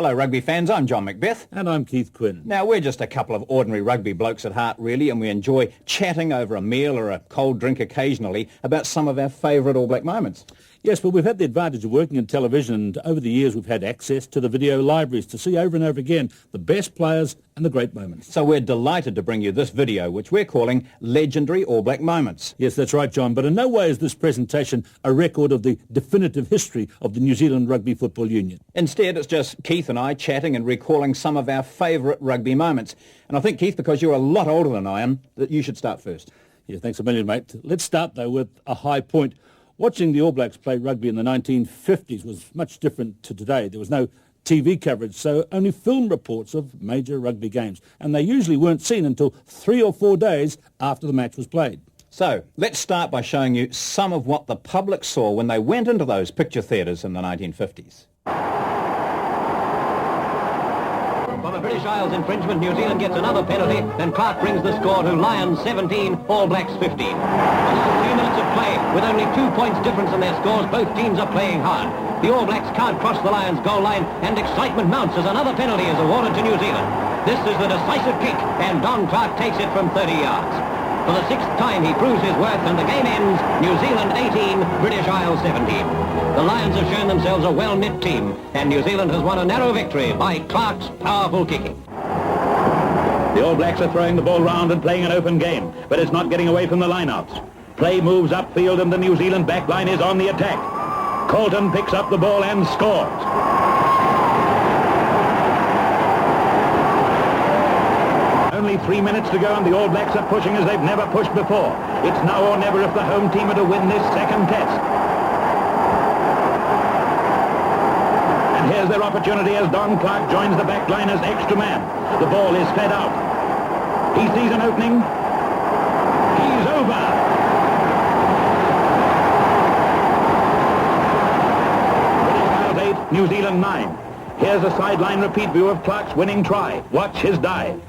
Hello rugby fans, I'm John Macbeth. And I'm Keith Quinn. Now we're just a couple of ordinary rugby blokes at heart really, and we enjoy chatting over a meal or a cold drink occasionally about some of our favourite All Black moments. Yes, but we've had the advantage of working in television, and over the years we've had access to the video libraries to see over and over again the best players and the great moments. So we're delighted to bring you this video, which we're calling Legendary All Black Moments. Yes, that's right, John, but in no way is this presentation a record of the definitive history of the New Zealand Rugby Football Union. Instead, it's just Keith and I chatting and recalling some of our favourite rugby moments. And I think, Keith, because you're a lot older than I am, that you should start first. Yeah, thanks a million, mate. Let's start, though, with a high point. Watching the All Blacks play rugby in the 1950s was much different to today. There was no TV coverage, so only film reports of major rugby games. And they usually weren't seen until 3 or 4 days after the match was played. So, let's start by showing you some of what the public saw when they went into those picture theatres in the 1950s. From a British Isles infringement, New Zealand gets another penalty, and Clark brings the score to Lions 17, All Blacks 15. The last 2 minutes of play, with only 2 points difference in their scores, both teams are playing hard. The All Blacks can't cross the Lions' goal line, and excitement mounts as another penalty is awarded to New Zealand. This is the decisive kick, and Don Clark takes it from 30 yards. For the 6th time he proves his worth, and the game ends New Zealand 18, British Isles 17. The Lions have shown themselves a well-knit team, and New Zealand has won a narrow victory by Clark's powerful kicking. The All Blacks are throwing the ball round and playing an open game, but it's not getting away from the lineouts. Play moves upfield and the New Zealand back line is on the attack. Colton picks up the ball and scores. Only 3 minutes to go and the All Blacks are pushing as they've never pushed before. It's now or never if the home team are to win this second test. And here's their opportunity as Don Clark joins the back line as extra man. The ball is fed out. He sees an opening. He's over. British Isles 8, New Zealand 9. Here's a sideline repeat view of Clark's winning try. Watch his dive.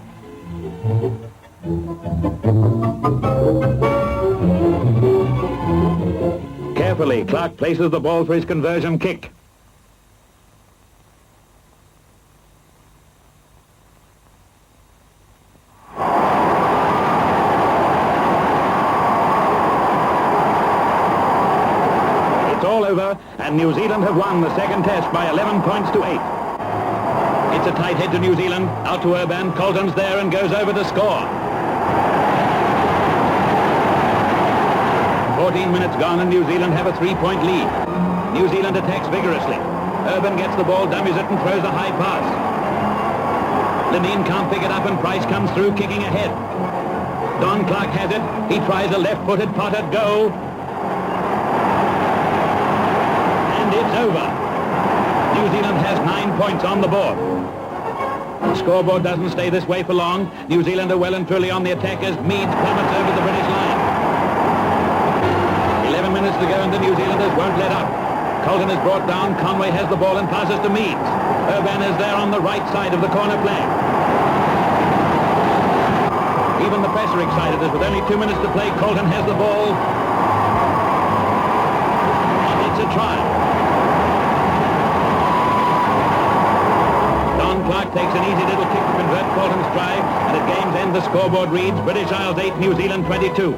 Carefully, Clark places the ball for his conversion kick. It's all over, and New Zealand have won the second test by 11 points to 8. It's a tight hit to New Zealand, out to Urban. Colton's there and goes over to score. 14 minutes gone and New Zealand have a 3-point lead. New Zealand attacks vigorously. Urban gets the ball, dummies it and throws a high pass. Lineen can't pick it up and Price comes through kicking ahead. Don Clark has it. He tries a left-footed potted goal. And it's over. New Zealand has 9 points on the board. The scoreboard doesn't stay this way for long. New Zealand are well and truly on the attack as Meads plummets over the British line. 11 minutes to go and the New Zealanders won't let up. Colton is brought down. Conway has the ball and passes to Meads. Urban is there on the right side of the corner flag. Even the press are excited as with only 2 minutes to play, Colton has the ball. And it's a try. Clark takes an easy little kick to convert Colton's try, and at game's end the scoreboard reads British Isles 8, New Zealand 22.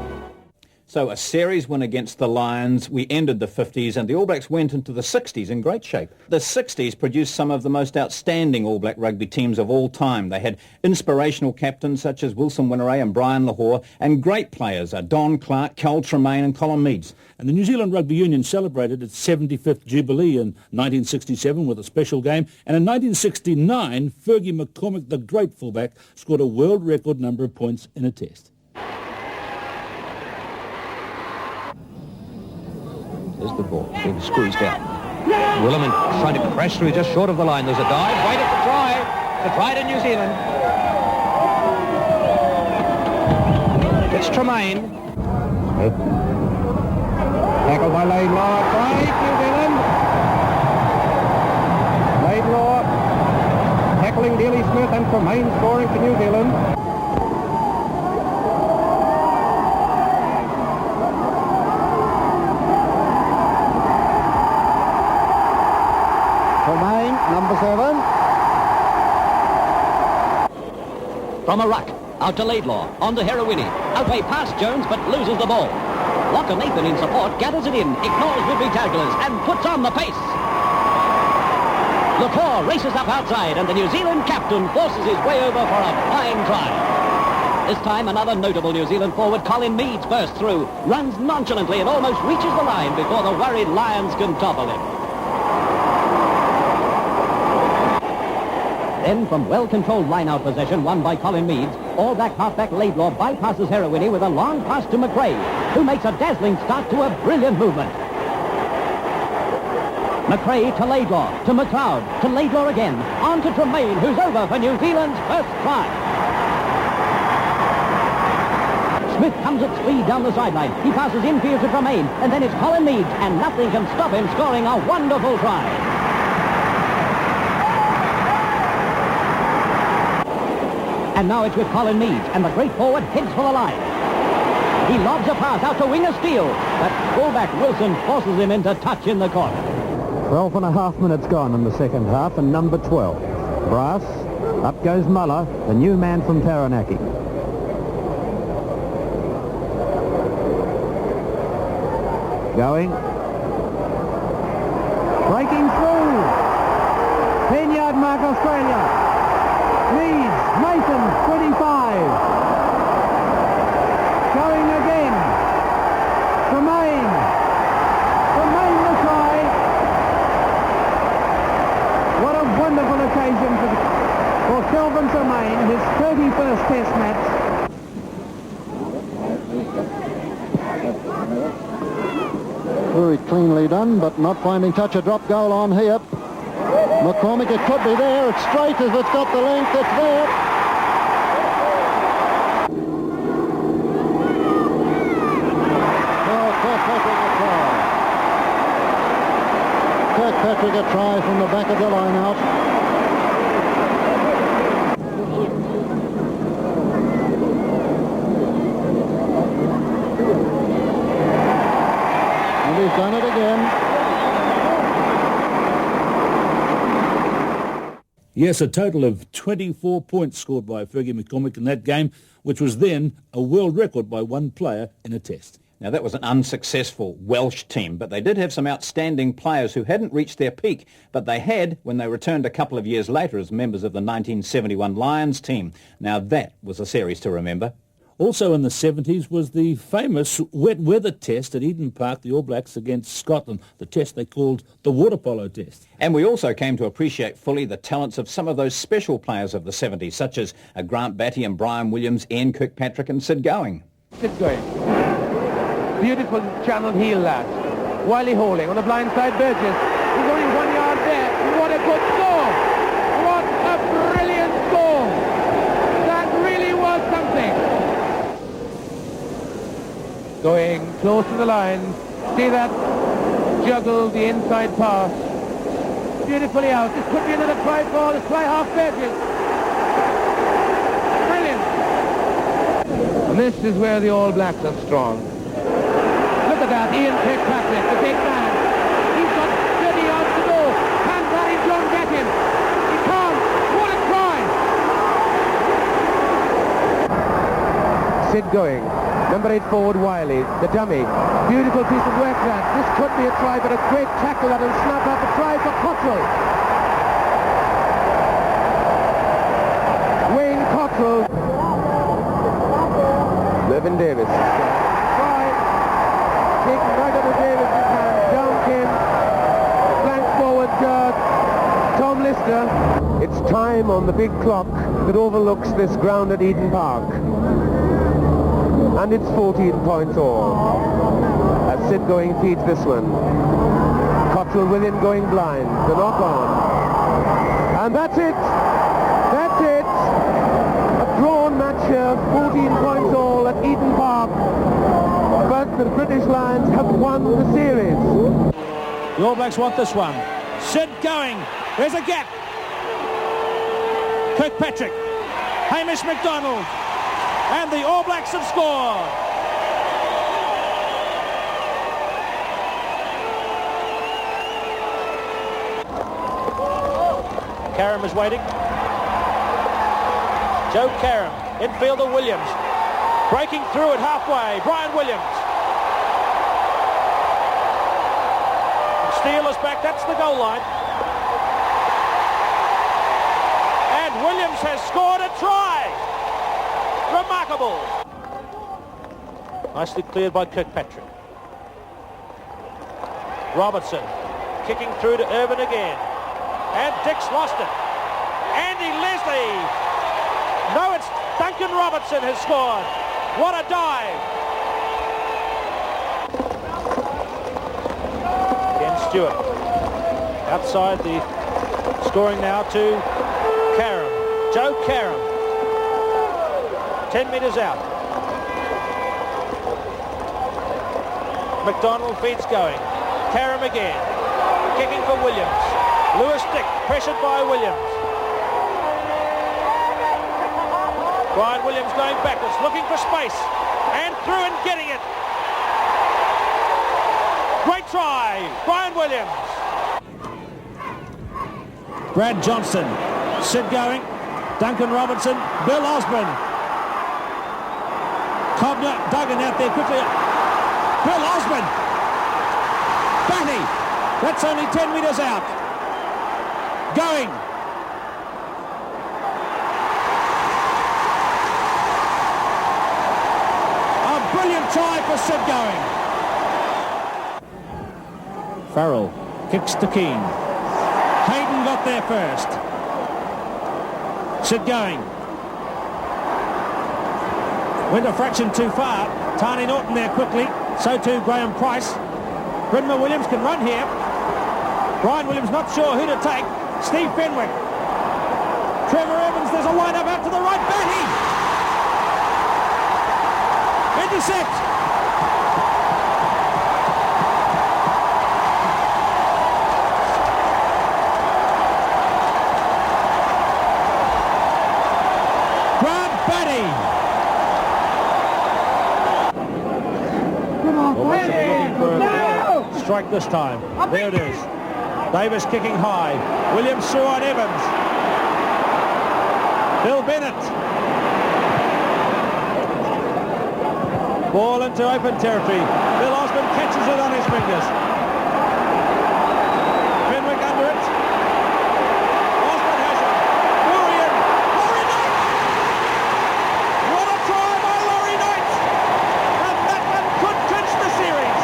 So a series win against the Lions, we ended the 50s, and the All Blacks went into the 60s in great shape. The 60s produced some of the most outstanding All Black rugby teams of all time. They had inspirational captains such as Wilson Winneray and Brian Lahore, and great players, Don Clark, Cal Tremaine and Colin Meads. And the New Zealand Rugby Union celebrated its 75th Jubilee in 1967 with a special game. And in 1969, Fergie McCormick, the great fullback, scored a world record number of points in a test. There's the ball being squeezed out. Williman trying to crash through just short of the line. There's a dive. Wait at the try. The try to New Zealand. It's Tremaine. Tackled by Laidlaw. Try, New Zealand. Laidlaw tackling Daly Smith and Tremaine scoring for New Zealand. Tremaine, number 7. from a ruck. Out to Laidlaw, on to Heroini. Outway past Jones, but loses the ball. Locker Nathan in support gathers it in, ignores would-be tacklers, and puts on the pace. LaCour races up outside, and the New Zealand captain forces his way over for a fine try. This time, another notable New Zealand forward, Colin Meads, bursts through, runs nonchalantly and almost reaches the line before the worried Lions can topple him. Then, from well-controlled line-out possession won by Colin Meads, All Black halfback Laidlaw bypasses Heroini with a long pass to McRae, who makes a dazzling start to a brilliant movement. McRae to Laidlaw, to McLeod, to Laidlaw again, on to Tremaine, who's over for New Zealand's first try. Smith comes at speed down the sideline. He passes infield to Tremaine, and then it's Colin Meads, and nothing can stop him scoring a wonderful try. And now it's with Colin Meads, and the great forward heads for the line. He lobs a pass out to winger Steele, but fullback Wilson forces him into touch in the corner. 12 and a half minutes gone in the second half, and number 12. Brass, up goes Muller, the new man from Taranaki. Going. Breaking through. 10-yard mark Australia. Meads, Nathan, 25. Going again. Tremaine the try. What a wonderful occasion for Kelvin Tremaine, his 31st Test match. Very cleanly done, but not finding touch. A drop goal on here. McCormick, it could be there. It's straight as it's got the length. It's there. Oh, Kirkpatrick a try. Kirkpatrick a try from the back of the line out. And he's done it again. Yes, a total of 24 points scored by Fergie McCormick in that game, which was then a world record by one player in a test. Now, that was an unsuccessful Welsh team, but they did have some outstanding players who hadn't reached their peak, but they had when they returned a couple of years later as members of the 1971 Lions team. Now, that was a series to remember. Also in the 70s was the famous wet weather test at Eden Park, the All Blacks against Scotland, the test they called the water polo test. And we also came to appreciate fully the talents of some of those special players of the 70s, such as Grant Batty and Brian Williams, Ian Kirkpatrick and Sid Going. Sid Going. Beautiful channeled heel last. Wiley Holding on the blind side, Burgess. He's only 1 yard there. What a good score! What a brilliant score! That really was something. Going close to the line. See that juggle, the inside pass. Beautifully out. This could be another try ball. This try half Burgess. Brilliant. And this is where the All Blacks are strong. Look at that. Ian Kirkpatrick, the big man. He's got 30 yards to go. Can Barry John get him? He can't. What a try. Sid Going. Number 8 forward Wiley, the dummy. Beautiful piece of work that. This could be a try, but a great tackle that will snap out the try for Cottrell. Wayne Cottrell. Mervyn Davis. Try. Taken right out of Davis' hand. Down came flank forward guard Tom Lister. It's time on the big clock that overlooks this ground at Eden Park. And it's 14 points all. As Sid Going feeds this one. Cottrell with him going blind. The knock on. And that's it. That's it. A drawn match here. 14 points all at Eden Park. But the British Lions have won the series. The All Blacks want this one. Sid Going. There's a gap. Kirkpatrick. Hamish MacDonald. And the All Blacks have scored. Karam is waiting. Joe Karam. Infielder Williams. Breaking through at halfway. Brian Williams. Steele is back. That's the goal line. And Williams has scored a try. Remarkable. Nicely cleared by Kirkpatrick. Robertson kicking through to Irvin again. And Dick's lost it. Andy Leslie. No, it's Duncan Robertson has scored. What a dive. Ken Stewart. Outside the scoring now to Karam. Joe Karam. 10 metres out. McDonald feeds going. Karam again. Kicking for Williams. Lewis Dick pressured by Williams. Brian Williams going backwards, looking for space. And through and getting it. Great try, Brian Williams. Brad Johnson. Sid going. Duncan Robertson. Bill Osborne. Cobner. Duggan out there quickly. Bill Osborne. Batty. That's only 10 metres out. Going. A brilliant try for Sid Going. Farrell kicks to Keane. Hayden got there first. Sid Going. Went a fraction too far. Tani Norton there quickly. So too Graham Price. Brynma Williams can run here. Brian Williams not sure who to take. Steve Fenwick. Trevor Evans, there's a line-up out to the right. Batty! Intercept! Grant Batty! Strike this time. There it is. Davis kicking high. Williams through on Evans. Bill Bennett. Ball into open territory. Bill Osborne catches it on his fingers. Fenwick under it. Osborne has it. Laurie Knight! What a try by Laurie Knight! And that one could clinch the series.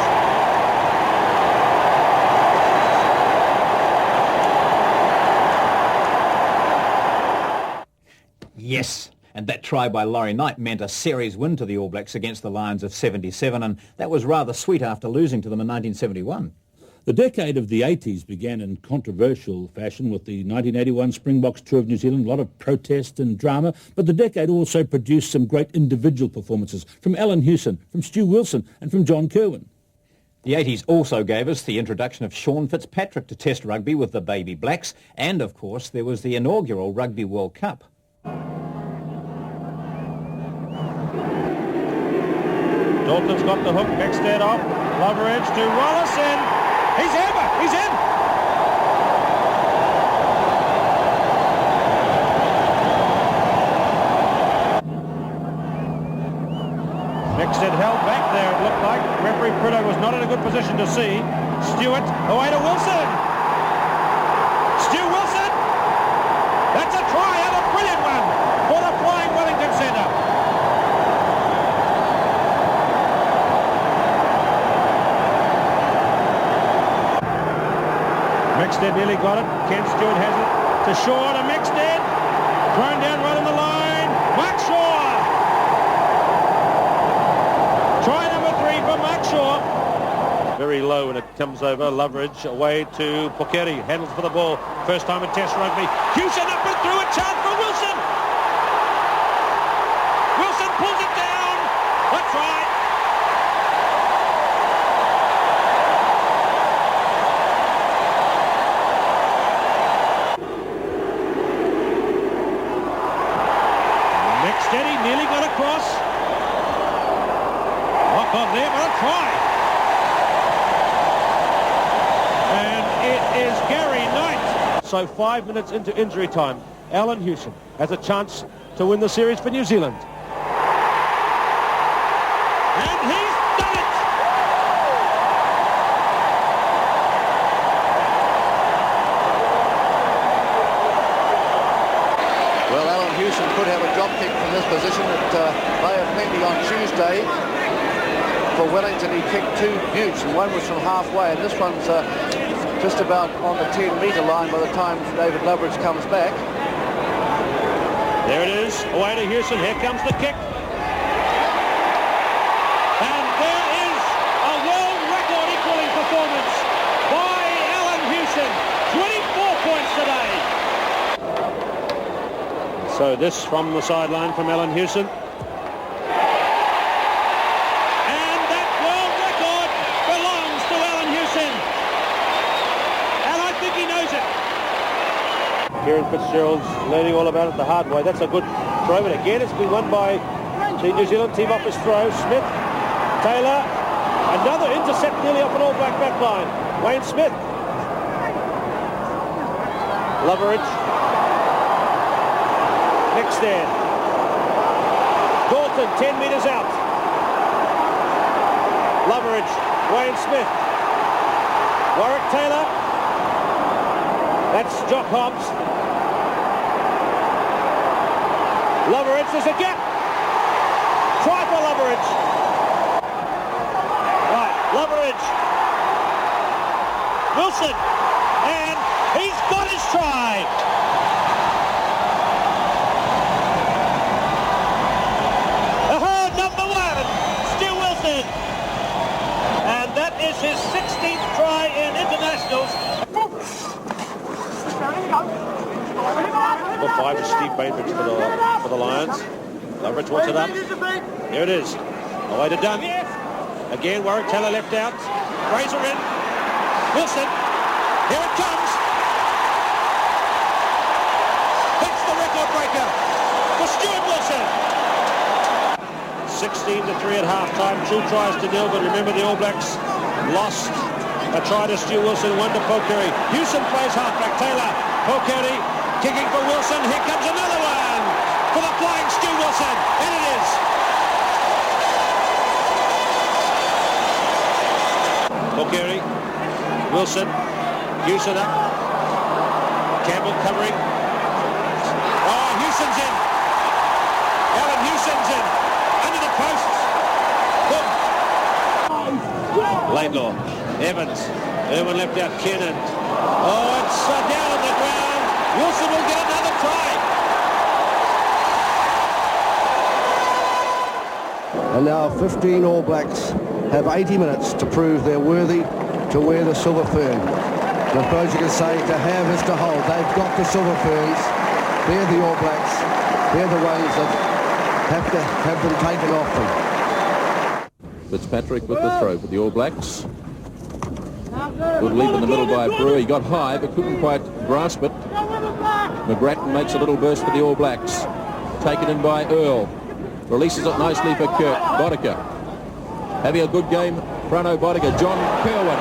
Yes, and that try by Laurie Knight meant a series win to the All Blacks against the Lions of 77, and that was rather sweet after losing to them in 1971. The decade of the 80s began in controversial fashion with the 1981 Springboks tour of New Zealand, a lot of protest and drama, but the decade also produced some great individual performances from Alan Hewson, from Stu Wilson and from John Kerwin. The 80s also gave us the introduction of Sean Fitzpatrick to Test rugby with the Baby Blacks, and of course there was the inaugural Rugby World Cup. Dalton's got the hook, Beckstead off, Loveridge to Wallace in. He's in! He's in! Beckstead held back there, it looked like. Referee Pritto was not in a good position to see. Stewart, away to Wilson! Stu Wilson! That's a try and a brilliant one for the flying Wellington centre. Mexted nearly got it. Ken Stewart has it. To Shaw, to Mexted. Thrown down right on the line. Mark Shaw. Try number 3 for Mark Shaw. Very low when it comes over. Loveridge away to Pokeri. Handles for the ball. First time in Test rugby. Hewson up and through. A chance for Wilson. Wilson pulls it down. A try. Steady, nearly got across. Lock on there, but a try. And it is Gary Knight. So 5 minutes into injury time, Alan Hewson has a chance to win the series for New Zealand. And he's done it! Well, Alan Hewson could have a drop kick from this position at Bay of Plenty on Tuesday. For Wellington, he kicked 2 buttes, and one was from halfway, and this one's just about on the 10-metre line by the time David Loveridge comes back. There it is, away to Hewson. Here comes the kick. And there is a world record equaling performance by Alan Hewson. 24 points today. So this from the sideline from Alan Hewson. And that world record belongs to Alan Hewson. And I think he knows it. Kieran Fitzgerald's learning all about it the hard way. That's a good throw, but again it's been won by the New Zealand team off his throw. Smith, Taylor, another intercept nearly off an All Black back line. Wayne Smith. Loveridge. Next stand. Dalton, 10 metres out. Loveridge, Wayne Smith. Warwick Taylor. That's Jock Hobbs. Loveridge, there's a gap. Try for Loveridge. Right, Loveridge. Wilson. And he's got his try. Number 1, Stu Wilson. And that is his 16th try in internationals. Number 5 is Steve Bainbridge for the Lions. Loveridge wants it up. Here it is. Away to Dunn. Again, Warwick Taylor left out. Fraser in. Wilson. Here it comes. That's the record breaker for Stuart Wilson. 16-3 at half-time. 2 tries to 0, but remember the All Blacks lost a try to Stu Wilson, 1 to Pokeri. Hewson plays half-back. Taylor. Pokeri kicking for Wilson. Here comes another one for the flying Stu Wilson. And it is. Pokeri. Wilson. Hewson up. Campbell covering. Oh, Hewson's in. Alan Hewson's in. Under the posts. Boom. Laidlaw. Evans. Irwin left out Kennan. Oh, it's down on the ground. Wilson will get another try. And now 15 All Blacks have 80 minutes to prove they're worthy to wear the silver fern. And I suppose you can say to have is to hold. They've got the silver ferns. They're the All Blacks. They're the ones that have to have them taken off them. Fitzpatrick with the throw for the All Blacks. Good leap in the middle by Brewer. He got high but couldn't quite grasp it. McGrattan makes a little burst for the All Blacks. Taken in by Earl. Releases it nicely for Kirk. Boddicker. Having a good game, Bruno Boddicker. John Kerwin.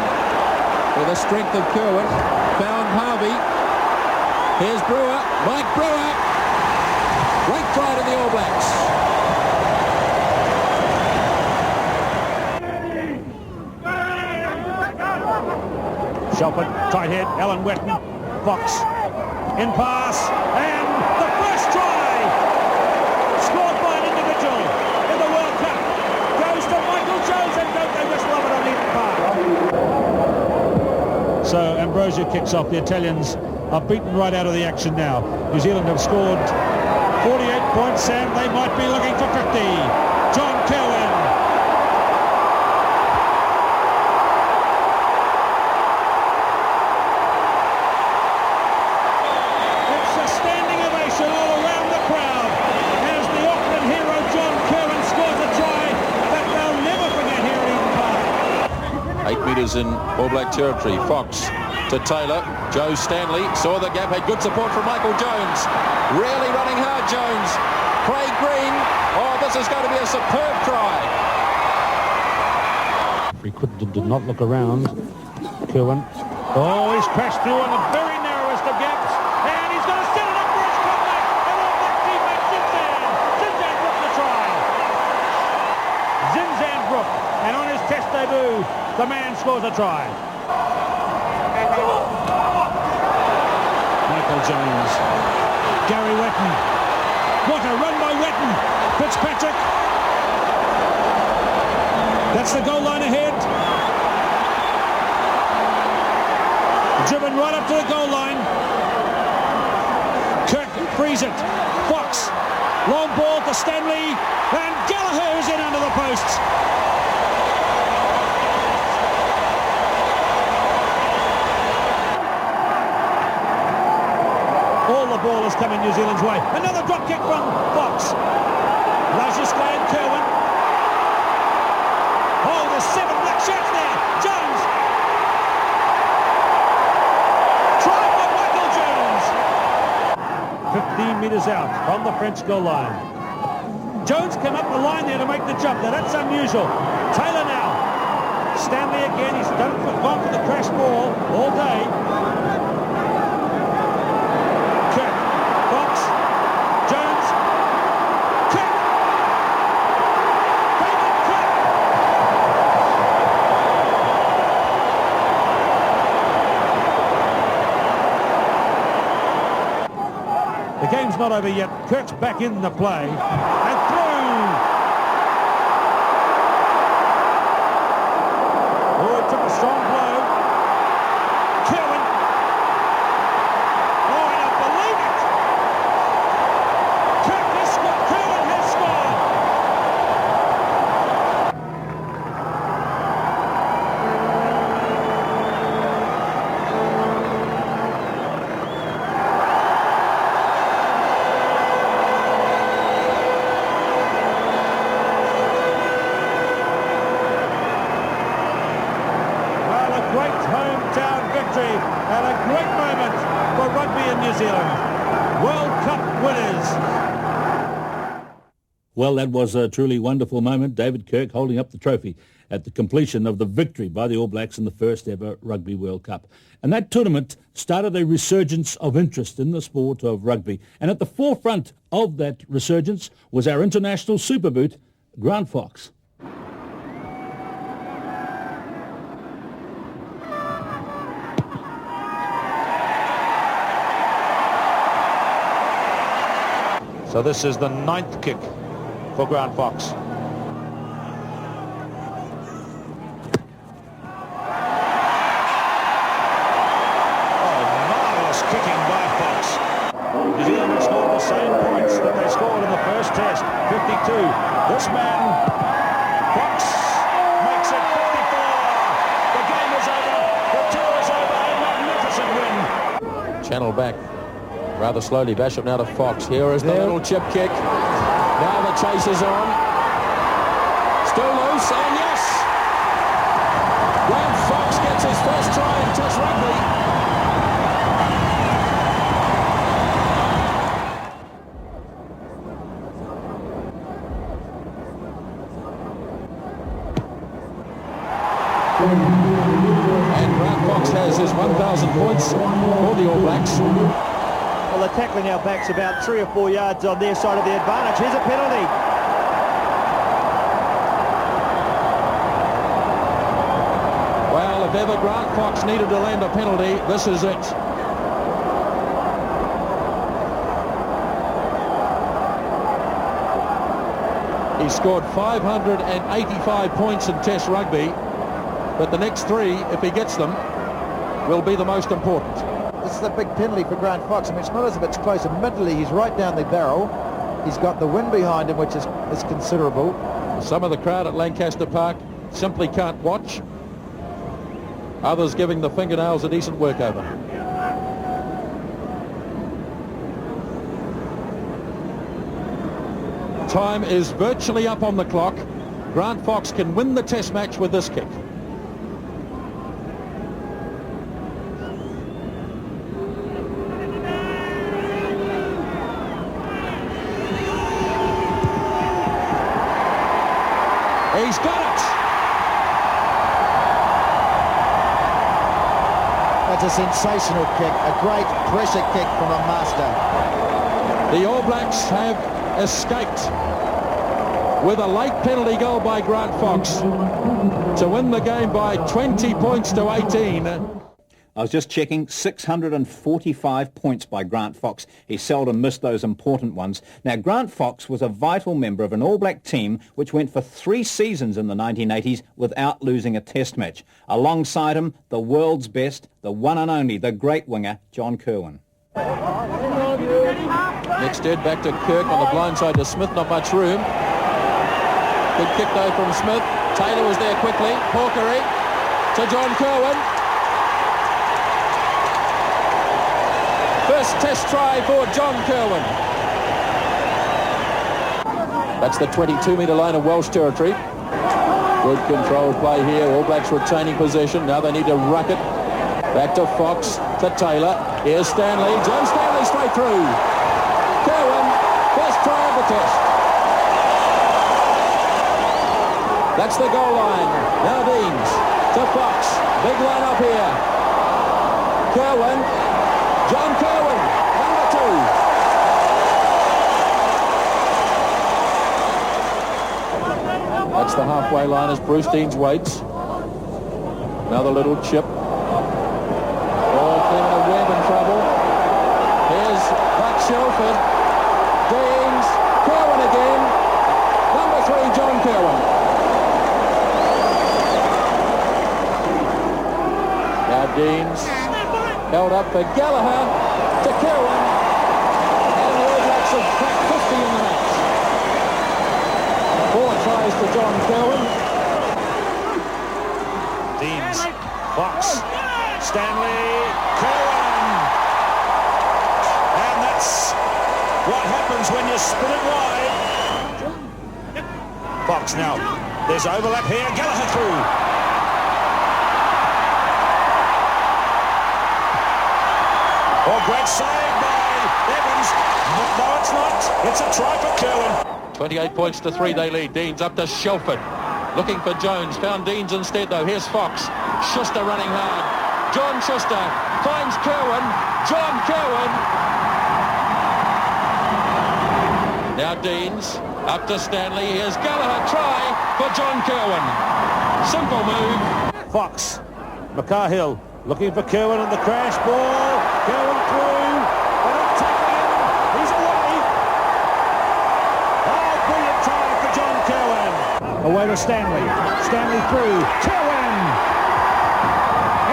With the strength of Kerwin. Found Harvey. Here's Brewer. Mike Brewer. Great try to the All Blacks. Shelford, tight head, Alan Wetton, Fox, in pass, and the first try scored by an individual in the World Cup goes to Michael Jones, and don't they just love it on Eden Park. So Ambrosio kicks off. The Italians are beaten right out of the action now. New Zealand have scored 48 points, and they might be looking for 50. John Kerwin. In All Black territory. Fox to Taylor. Joe Stanley saw the gap, had good support from Michael Jones. Really running hard, Jones. Craig Green. Oh, this is going to be a superb try. He did not look around. Kerwin. Oh, he's crashed through on the very narrowest of gaps. And he's going to set it up for his comeback. And All Black teammates in there. And on his test debut, the man scores a try. Michael Jones. Gary Wetton. What a run by Wetton. Fitzpatrick. That's the goal line ahead. Driven right up to the goal line. Kirk frees it. Fox. Long ball to Stanley. And Gallagher is in under the posts. All the ball is coming New Zealand's way. Another drop kick from Fox. Laziska and Kerwin. Oh, there's 7 black shirts there. Jones. Try by Michael Jones. 15 metres out from the French goal line. Jones came up the line there to make the jump. Now that's unusual. Taylor now. Stanley again. He's gone for the crash ball all day. Kirk. Fox. Jones. Kirk. David Kirk. The game's not over yet. Kirk's back in the play. And through. Oh, it took a strong blow. Kerwin. Oh, I don't believe it. Kirk has scored. Kerwin has scored. Well, a great hometown victory and a great moment for rugby in New Zealand. World Cup winners. Well, that was a truly wonderful moment. David Kirk holding up the trophy at the completion of the victory by the All Blacks in the first ever Rugby World Cup. And that tournament started a resurgence of interest in the sport of rugby. And at the forefront of that resurgence was our international superboot, Grant Fox. So this is the 9th kick for Grant Fox. Marvellous kicking by Fox. New Zealand have scored the same points that they scored in the first test, 52. This man, Fox, makes it 54. The game is over. The tour is over. A magnificent win. Channel back rather slowly. Basham now to Fox. Here is the little chip kick. Now the chase is on. Still loose, and yes! Grant Fox gets his first try in Test rugby. And Grant Fox has his 1,000 points for the All Blacks. Well, the tackling our backs about 3 or 4 yards on their side of the advantage. Here's a penalty. Well, if ever Grant Fox needed to land a penalty, this is it. He scored 585 points in Test rugby, but the next 3, if he gets them, will be the most important. This is a big penalty for Grant Fox. I mean, it's not as if it's close. Admittedly, he's right down the barrel. He's got the wind behind him, which is considerable. Some of the crowd at Lancaster Park simply can't watch. Others giving the fingernails a decent workover. Time is virtually up on the clock. Grant Fox can win the Test match with this kick. He's got it! That's a sensational kick, a great pressure kick from a master. The All Blacks have escaped with a late penalty goal by Grant Fox to win the game by 20 points to 18. I was just checking, 645 points by Grant Fox. He seldom missed those important ones. Now, Grant Fox was a vital member of an All Black team which went for 3 seasons in the 1980s without losing a test match. Alongside him, the world's best, the one and only, the great winger, John Kirwan. Next dead back to Kirk on the blind side to Smith, not much room. Good kick though from Smith. Taylor was there quickly. Hawkery to John Kirwan. First test try for John Kirwan. That's the 22-metre line of Welsh territory. Good controlled play here. All Blacks retaining possession. Now they need to ruck it. Back to Fox, to Taylor. Here's Stanley. John Stanley straight through. Kirwan, first try of the test. That's the goal line. Now Deans to Fox. Big line up here. Kirwan. John Kirwan, number 2. That's the halfway line as Bruce Deans waits. Another little chip. Oh, Clement Webb in trouble. Here's Buck Shelford. Deans, Kirwan again. Number 3, John Kirwan. Now Deans. Held up for Gallagher to Kirwan, and the All Blacks have cracked 50 in the match. 4 tries to John Kirwan. Deans, Fox, Stanley, Kirwan. And that's what happens when you spin it wide. Fox now. There's overlap here. Gallagher through. Oh, great save by Evans. No, it's not. It's a try for Kirwan. 28 points to 3 they lead. Deans up to Shelford. Looking for Jones. Found Deans instead though. Here's Fox. Schuster running hard. John Schuster finds Kirwan. John Kirwan. Now Deans up to Stanley. Here's Gallagher. Try for John Kirwan. Simple move. Fox. McCarhill looking for Kirwan on the crash ball. Kirwan through. They're not tackling him. He's away. Oh, brilliant try for John Kirwan. Away to Stanley. Stanley through. Kirwan.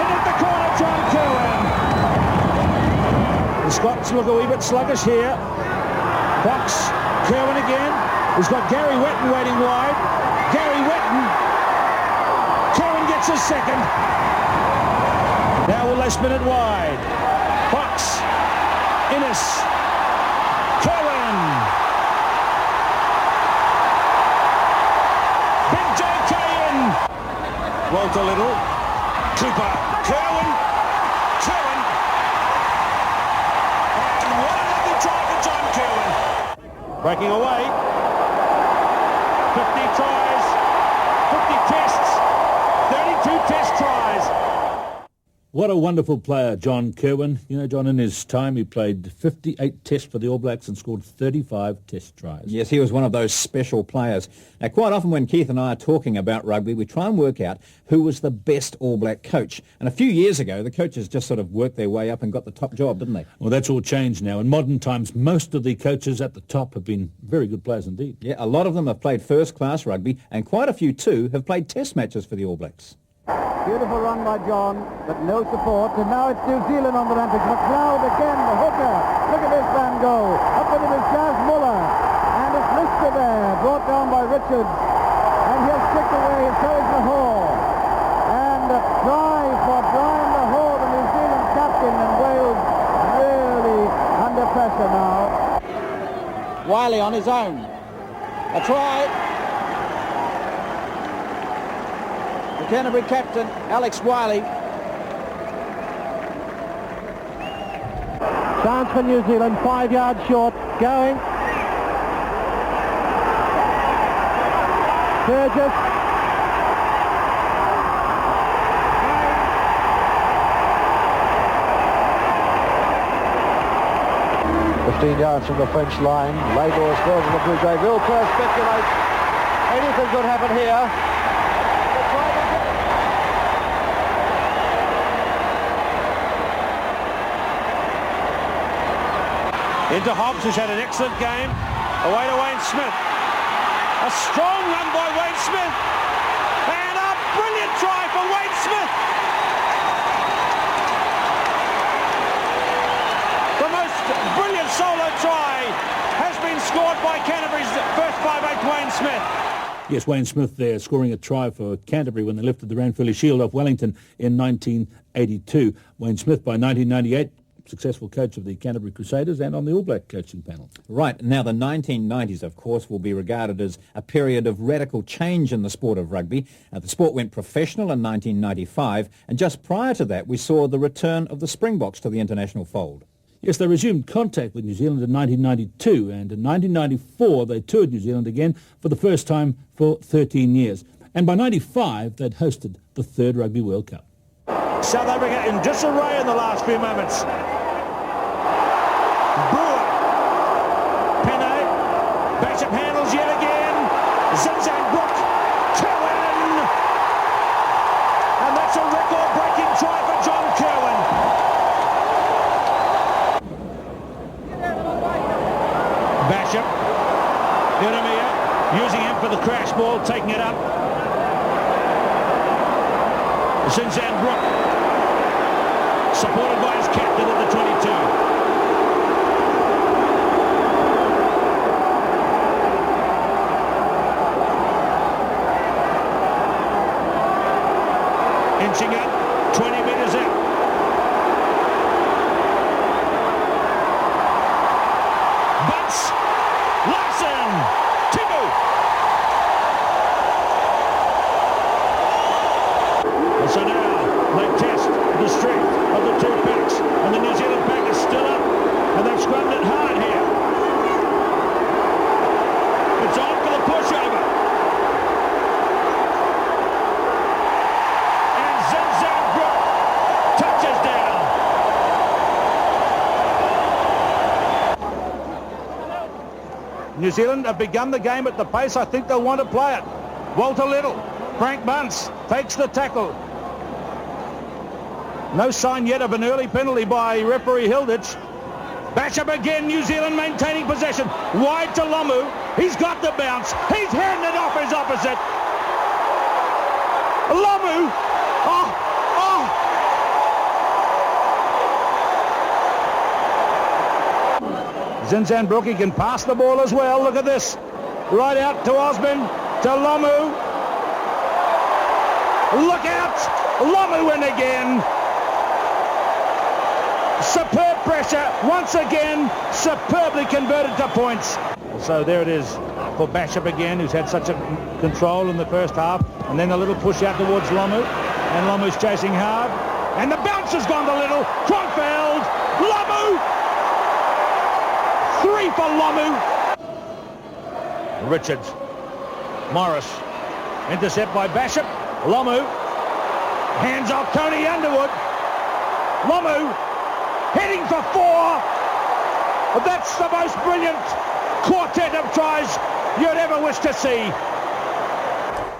Into the corner, John Kirwan. The Scots look a wee bit sluggish here. Fox. Kirwan again. He's got Gary Wetton waiting wide. Gary Wetton. Kirwan gets his second. Now will they spin it wide? Fox, Innes, Kirwan. Big JK in. Walter Little, Cooper, Kirwan. And what a lovely try for John Kirwan. Breaking away. 50 tries, 50 tests, 32 test tries. What a wonderful player, John Kirwan. You know, John, in his time, he played 58 tests for the All Blacks and scored 35 test tries. Yes, he was one of those special players. Now, quite often when Keith and I are talking about rugby, we try and work out who was the best All Black coach. And a few years ago, the coaches just sort of worked their way up and got the top job, didn't they? Well, that's all changed now. In modern times, most of the coaches at the top have been very good players indeed. Yeah, a lot of them have played first-class rugby, and quite a few, too, have played test matches for the All Blacks. Beautiful run by John, but no support. And now it's New Zealand on the rampage. McLeod again, the hooker. Look at this man go. Up with him is Jazz Muller. And it's Lister there, brought down by Richards. And he'll stick away, and so is Lahore. And a try for Brian Lahore, the New Zealand captain, and Wales really under pressure now. Wiley on his own. A try. Canterbury captain Alex Wiley. Chance for New Zealand, 5 yards short, going. Burgess. 15 yards from the French line. Labour scores on the blue grey. Will Kerr speculates. Anything could happen here. Into Hobbs, who's had an excellent game. Away to Wayne Smith. A strong run by Wayne Smith. And a brilliant try for Wayne Smith. The most brilliant solo try has been scored by Canterbury's first 5'8" Wayne Smith. Yes, Wayne Smith there scoring a try for Canterbury when they lifted the Ranfurly Shield off Wellington in 1982. Wayne Smith by 1998. Successful coach of the Canterbury Crusaders and on the All Black coaching panel. Right. Now, the 1990s, of course, will be regarded as a period of radical change in the sport of rugby. The sport went professional in 1995, and just prior to that, we saw the return of the Springboks to the international fold. Yes, they resumed contact with New Zealand in 1992, and in 1994 they toured New Zealand again for the first time for 13 years. And by 95, they'd hosted the third Rugby World Cup. South Africa in disarray in the last few moments. Brewer. Penne. Bishop handles yet again. Zinzan Brook. Kerwin. And that's a record-breaking try for John Kerwin. Bishop. Urumia using him for the crash ball, taking it up. Zinzan Brook. Supported by his captain at the 22. Inching up, 20 metres out. Bunce, Larson, Tibu. And so now they test the strength of the two packs, and the New Zealand pack is still up, and they've scrubbed it hard here. It's on for the pushover. And Zinzan Brook touches down. New Zealand have begun the game at the pace I think they'll want to play it. Walter Little, Frank Bunce takes the tackle. No sign yet of an early penalty by referee Hilditch. Basham again, New Zealand maintaining possession. Wide to Lomu. He's got the bounce. He's handing it off his opposite. Lomu. Zinzan Brook, he can pass the ball as well. Look at this. Right out to Osman, to Lomu. Look out. Lomu in again. Superb pressure, once again, superbly converted to points. So there it is for Basham again, who's had such a control in the first half. And then a little push out towards Lomu. And Lomu's chasing hard. And the bounce has gone to Little. Kronfeld, Lomu! 3 for Lomu. Richards, Morris, intercept by Basham. Lomu, hands off Tony Underwood. Lomu, heading for 4. That's the most brilliant quartet of tries you'd ever wish to see.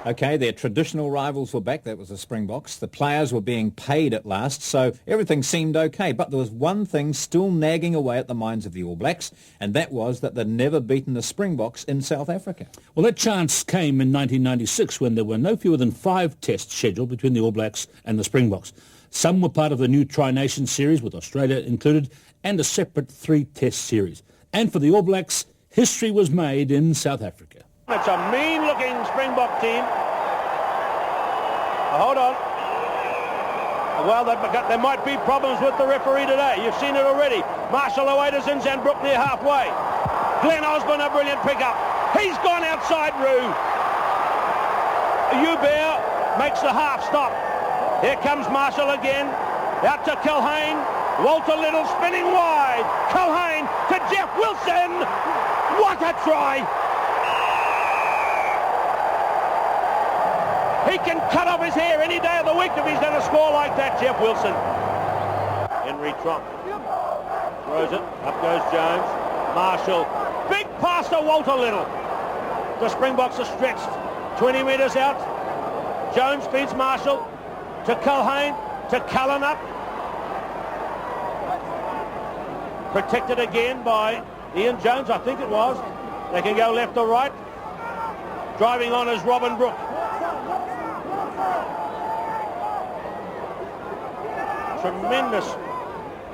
Okay, their traditional rivals were back. That was the Springboks. The players were being paid at last, so everything seemed okay. But there was one thing still nagging away at the minds of the All Blacks, and that was that they'd never beaten the Springboks in South Africa. Well, that chance came in 1996 when there were no fewer than 5 tests scheduled between the All Blacks and the Springboks. Some were part of the new Tri-Nation series, with Australia included, and a separate 3-test series. And for the All Blacks, history was made in South Africa. It's a mean-looking Springbok team. Hold on. Well, there might be problems with the referee today. You've seen it already. Marshall away to Zinzan Brook near halfway. Glenn Osborne, a brilliant pickup. He's gone outside Rue. Hubert makes the half stop. Here comes Marshall again. Out to Culhane. Walter Little spinning wide. Culhane to Jeff Wilson. What a try. He can cut off his hair any day of the week if he's going to score like that, Jeff Wilson. Henry Trump throws it. Up goes Jones. Marshall. Big pass to Walter Little. The Springboks are stretched. 20 metres out. Jones feeds Marshall to Culhane, to Cullen up. Protected again by Ian Jones, I think it was. They can go left or right. Driving on is Robin Brook. Tremendous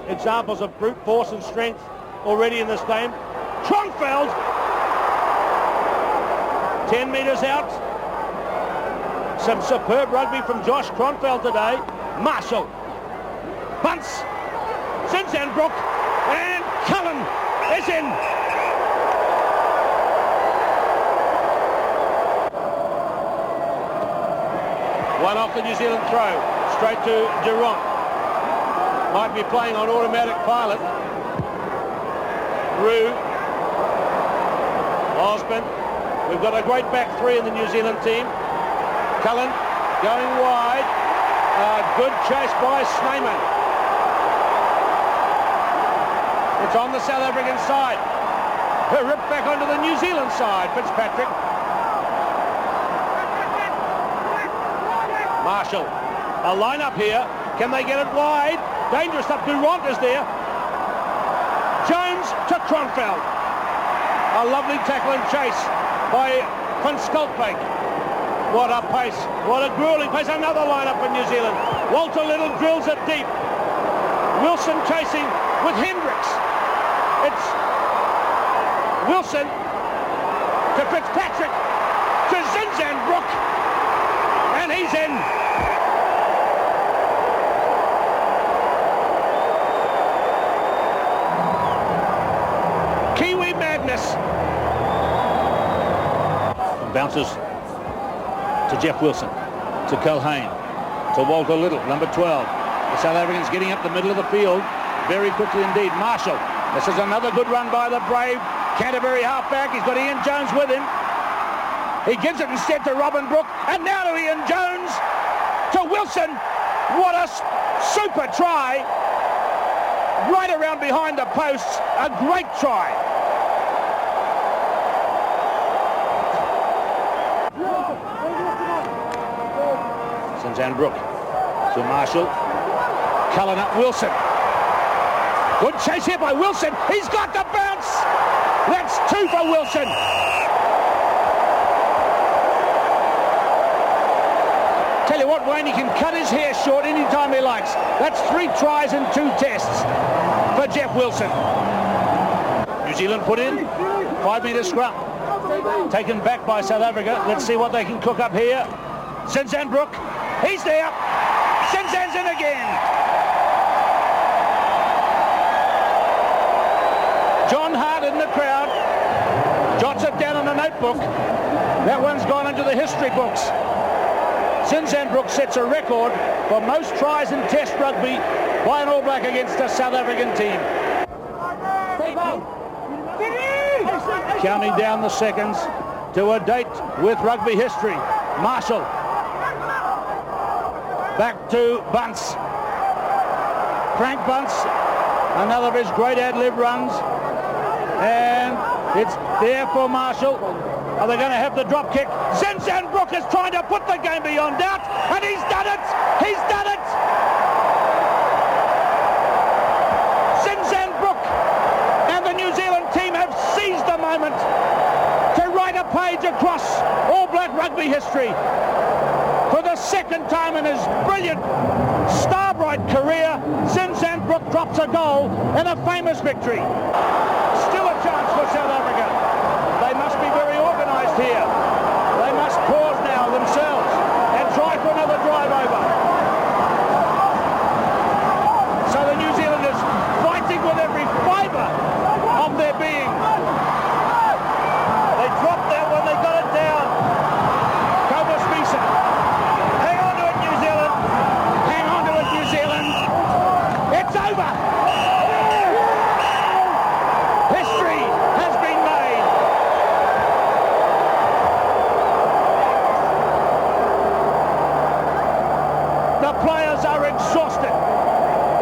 examples of brute force and strength already in this game. Tronfeld, 10 metres out. Some superb rugby from Josh Cronfeld today. Marshall, bunts, Zinzanbrook, and Cullen is in. One off the New Zealand throw, straight to Durant. Might be playing on automatic pilot. Rue, Osborne. We've got a great back three in the New Zealand team. Cullen going wide. Good chase by Snyman. It's on the South African side. Ripped back onto the New Zealand side. Fitzpatrick. Marshall. A line up here. Can they get it wide? Dangerous up. Durant is there. Jones to Cronfeld. A lovely tackle and chase by Van Skulpbeek. What a pace. What a grueling pace. Another lineup for New Zealand. Walter Little drills it deep. Wilson chasing with Hendricks. It's Wilson to Fitzpatrick to Zinzanbrook. And he's in. Kiwi madness. Bounces to Jeff Wilson, to Culhane, to Walter Little, number 12. The South Africans getting up the middle of the field very quickly indeed. Marshall, this is another good run by the brave Canterbury halfback. He's got Ian Jones with him. He gives it instead to Robin Brook, and now to Ian Jones, to Wilson. What a super try. Right around behind the posts, a great try. Zinzanbrook to Marshall. Cullen up Wilson. Good chase here by Wilson. He's got the bounce. That's two for Wilson. Tell you what, Wayne, he can cut his hair short anytime he likes. That's 3 tries and 2 tests for Jeff Wilson. New Zealand put in. 5-metre scrum. Taken back by South Africa. Let's see what they can cook up here. Zinzanbrook. He's there. Zinzan's in again. John Hart in the crowd. Jots it down on a notebook. That one's gone into the history books. Zinzanbrook sets a record for most tries in Test rugby by an All Black against a South African team. Counting down the seconds to a date with rugby history. Marshall. Back to Bunce. Frank Bunce, another of his great ad-lib runs. And it's there for Marshall. Are they going to have the drop kick? Zinzanbrook is trying to put the game beyond doubt, and he's done it! He's done it! Zinzanbrook and the New Zealand team have seized the moment to write a page across All Black rugby history. For the second time in his brilliant, star-bright career, Zinzanbrook drops a goal in a famous victory. Still a chance for South Africa. They must be very organised here. They must pause now themselves and try for another drive over. So the New Zealanders fighting with every fibre of their being. They dropped that one, they got it down. Cobus Misa. Hang on to it, New Zealand. Hang on to it, New Zealand. It's over. History has been made. The players are exhausted.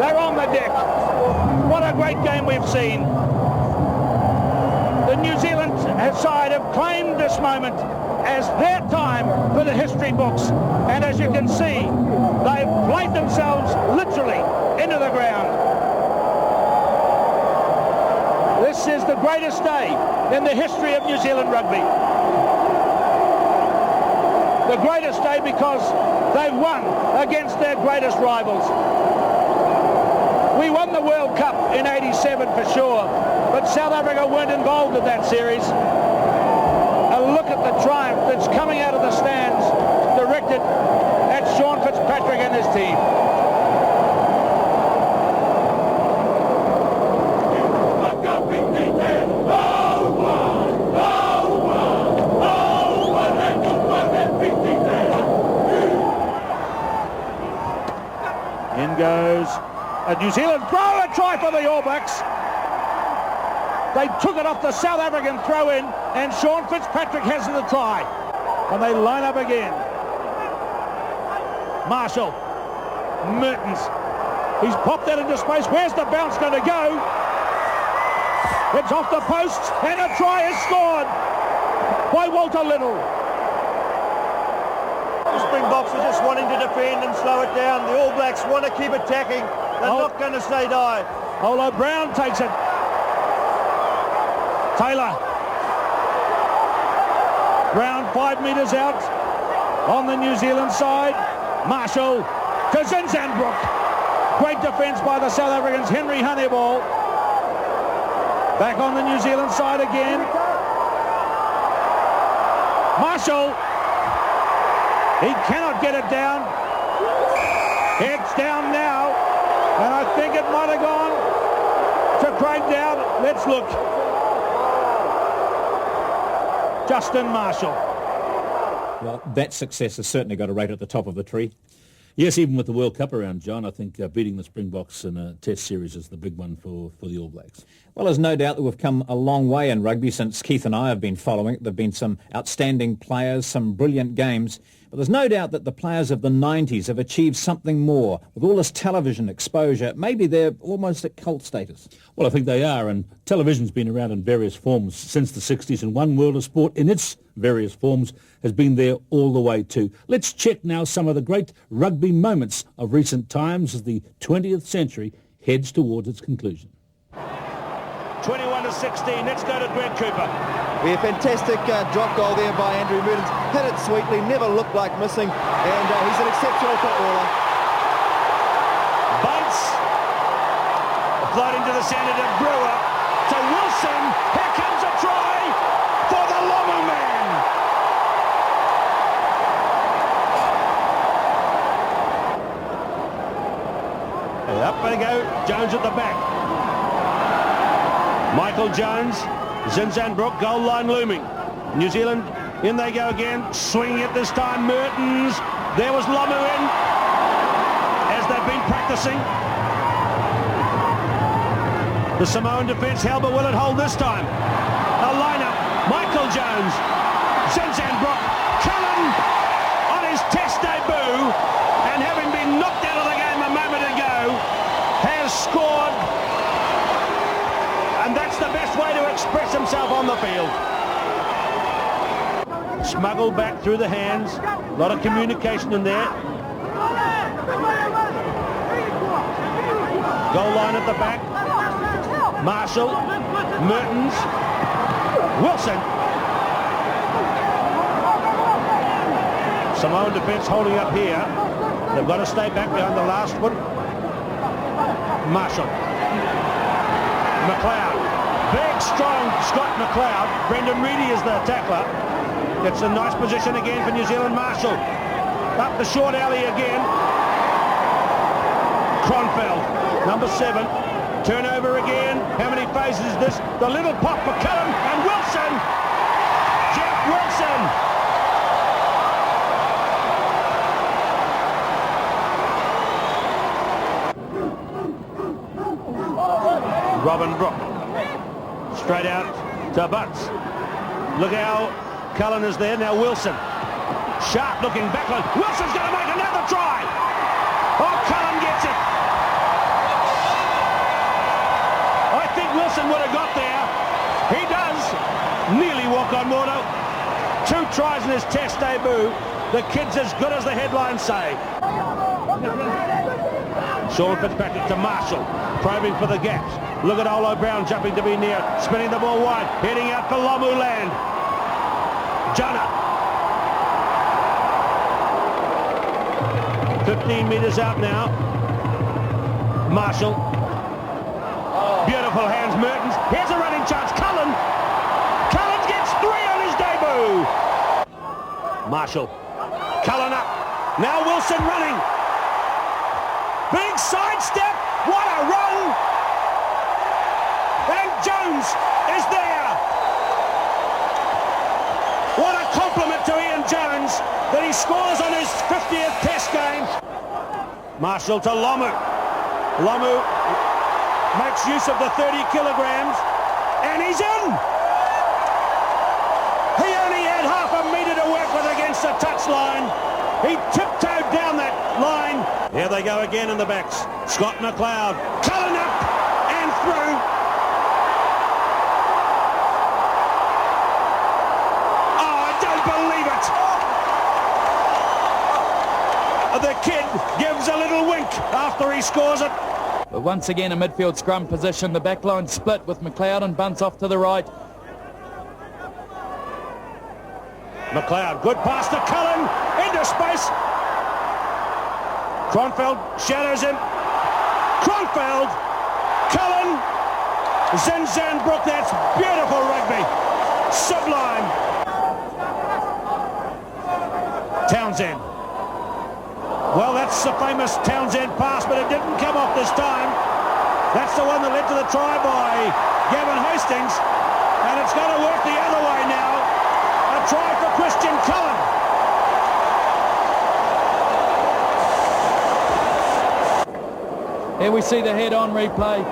They're on the deck. What a great game we've seen. the New Zealand side have claimed this moment as their time for the history books. And as you can see, they've played themselves literally into the ground. This is the greatest day in the history of New Zealand rugby. The greatest day because they've won against their greatest rivals. We won the World Cup in '87 for sure, but South Africa weren't involved in that series. A look at the triumph that's coming out of the stands, directed at Sean Fitzpatrick and his team. In goes a New Zealand throw, a try for the All Blacks. They took it off the South African throw-in, and Sean Fitzpatrick has the try. And they line up again. Marshall, Mertens, he's popped that into space. Where's the bounce going to go? It's off the post, and a try is scored by Walter Little. The Springboks are just wanting to defend and slow it down. The All Blacks want to keep attacking. They're not going to stay die. Olo Brown takes it. Taylor. Brown 5 metres out on the New Zealand side. Marshall to Zinzanbrook. Great defence by the South Africans. Henry Honeyball. Back on the New Zealand side again. Marshall. He cannot get it down. It's down now. And I think it might have gone to Craig Dowd. Let's look. Justin Marshall. Well, that success has certainly got a rate at the top of the tree. Yes, even with the World Cup around, John, I think beating the Springboks in a Test series is the big one for the All Blacks. Well, there's no doubt that we've come a long way in rugby since Keith and I have been following it. There have been some outstanding players, some brilliant games. But there's no doubt that the players of the 90s have achieved something more. With all this television exposure, maybe they're almost at cult status. Well, I think they are, and television's been around in various forms since the 60s, and One World of Sport in its various forms has been there all the way too. Let's check now some of the great rugby moments of recent times as the 20th century heads towards its conclusion. 21-16, let's go to Greg Cooper. A fantastic drop goal there by Andrew Mertens. Hit it sweetly, never looked like missing, and he's an exceptional footballer. Bates, floating to the centre to Brewer, to Wilson. Here comes a try for the Lomu man. And up they go, Jones at the back. Michael Jones, Zinzanbrook, goal line looming. New Zealand, in they go again, swinging it this time, Mertens. There was Lomu in, as they've been practicing. The Samoan defence held, but will it hold this time? A lineup, Michael Jones, Zinzanbrook, Cullen on his Test debut, and having been knocked out of the game a moment ago, has scored. And that's the best way to express himself on the field. Smuggled back through the hands. A lot of communication in there. Goal line at the back. Marshall. Mertens. Wilson. Samoan defence holding up here. They've got to stay back behind the last one. Marshall. McLeod, big, strong Scott McLeod. Brendan Reedy is the tackler. It's a nice position again for New Zealand. Marshall, up the short alley again. Kronfeld, number 7. Turnover again. How many phases is this? The little pop for Cullen and Wilson. Jeff Wilson. Robin Brook, straight out to Butts. Look how Cullen is there, now Wilson. Sharp looking backline, Wilson's going to make another try! Oh, Cullen gets it! I think Wilson would have got there. He does. nearly walk on water. 2 tries in his test debut. The kid's as good as the headlines say. Sean Fitzpatrick to Marshall, probing for the gaps. Look at Olo Brown jumping to be near, spinning the ball wide, heading out for Lomu land. Jonah. 15 metres out now. Marshall. Beautiful hands, Mertens. Here's a running chance. Cullen gets 3 on his debut. Marshall. Cullen up. Now Wilson running. Big sidestep. What a run. And Jones is there. What a compliment to Ian Jones that he scores on his 50th test game. Marshall to Lomu. Lomu makes use of the 30 kilograms, and he's in! He only had half a metre to work with against the touchline. He tiptoed down that line. Here they go again in the backs. Scott McLeod, Cullen up and through. Oh, I don't believe it! The kid gives a little wink after he scores it. But once again, a midfield scrum position. The back line split with McLeod and Bunce off to the right. McLeod, good pass to Cullen, into space. Kronfeld shadows him. Kronfeld, Cullen, Zinzanbrook, that's beautiful rugby. Sublime. Townsend. Well, that's the famous Townsend pass, but it didn't come off this time. That's the one that led to the try by Gavin Hastings, and it's going to work the other way now. A try for Christian Cullen. Here we see the head-on replay.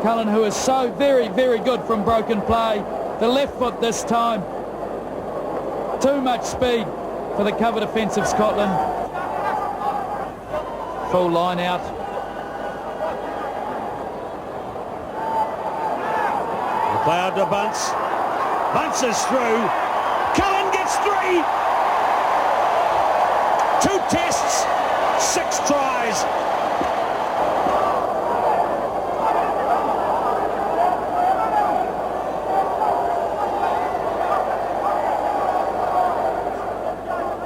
Cullen, who is so very, very good from broken play. The left foot this time. Too much speed for the cover defence of Scotland. Full line out. McLeod to Bunce. Bunce is through. Cullen gets 3. 2 tests, 6 tries.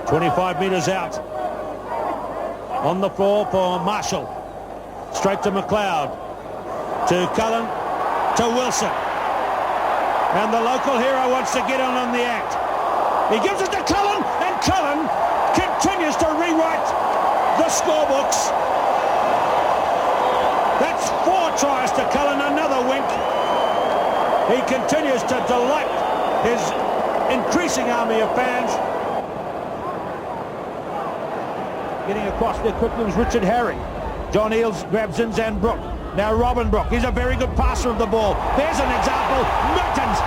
"25 metres out. On the floor for Marshall. Straight to McLeod. To Cullen. To Wilson. And the local hero wants to get on the act. He gives it to Cullen, and Cullen continues to rewrite the scorebooks. That's 4 tries to Cullen, another wink. He continues to delight his increasing army of fans. Getting across there quickly was Richard Harry. John Eales grabs Zinzanbrook. Now Robin Brook. He's a very good passer of the ball. There's an example. Mertens.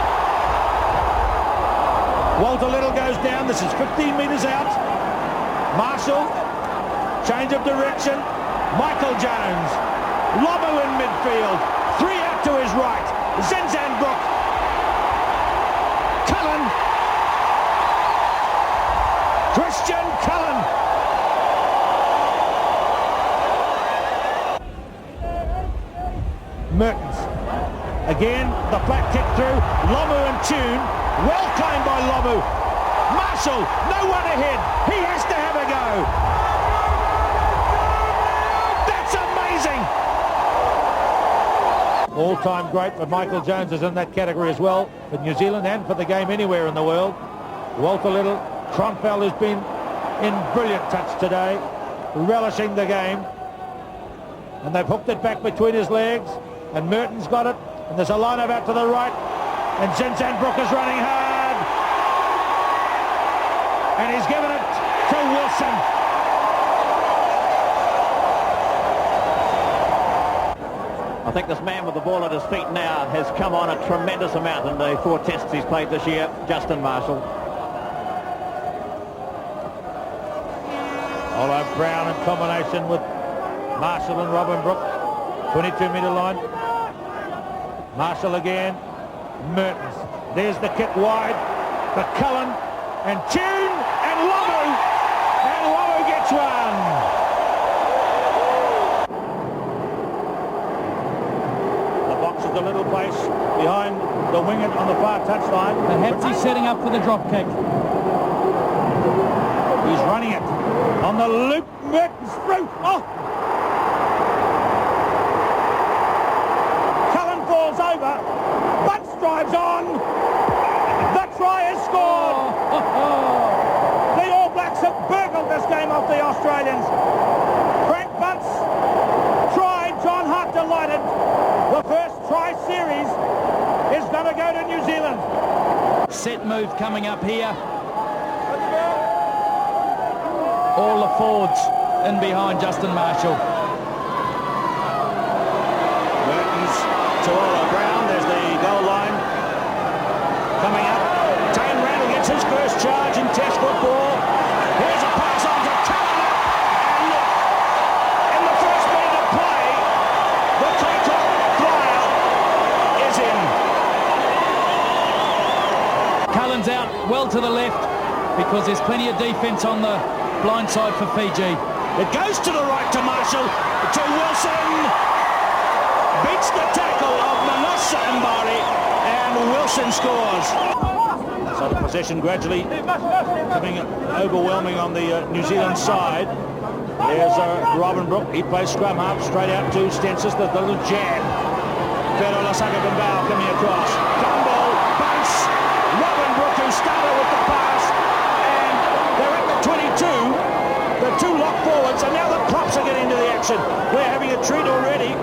Walter Little goes down. This is 15 metres out. Marshall. Change of direction. Michael Jones. Lomu in midfield. 3 out to his right. Zinzanbrook. Cullen. Christian Cullen. Mertens. Again, the flat kick through. Lomu in tune. Well claimed by Lomu. Marshall, no one ahead. He has to have a go. That's amazing. All-time great for Michael Jones is in that category as well, for New Zealand and for the game anywhere in the world. Walter Little. Kronfeld has been in brilliant touch today, relishing the game. And they've hooked it back between his legs. And Merton's got it, and there's a line-up out to the right, and Zinzanbrook is running hard, and he's given it to Wilson. I think this man with the ball at his feet now has come on a tremendous amount in the 4 tests he's played this year, Justin Marshall. Olo Brown in combination with Marshall and Robin Brook, 22-metre line. Marshall again, Mertens. There's the kick wide. The Cullen and Tune and Lomu. And Lomu gets one. The box is a little place behind the winged on the far touchline. Perhaps he's setting up for the drop kick. He's running it on the loop. Mertens through. Oh! Cullen falls over. Bunce drives on. The try is scored. The All Blacks have burgled this game off the Australians. Frank Bunce tried. John Hart delighted. The first try series is going to go to New Zealand. Set move coming up here. All the forwards in behind Justin Marshall. Mertens to Ola Brown. There's the goal line coming up. Tane Randall gets his first charge in Test football. Here's a pass on to Cullen. And in the first minute of play, the take-off flyer is in. Cullen's out well to the left because there's plenty of defence on the blind side for Fiji. It goes to the right to Marshall, to Wilson. Beats the tackle of Manasseh Mbari, and Wilson scores. So the possession gradually becoming overwhelming on the New Zealand side. There's Robin Brook. He plays scrum half straight out to Stensis. The little jab. Fero Lasaka Bimbao coming across. Gumball, Bunce, Robin Brook who started with the pass. And they're at the 22. The two lock forwards, and now the props are getting into the action. We're having a treat already.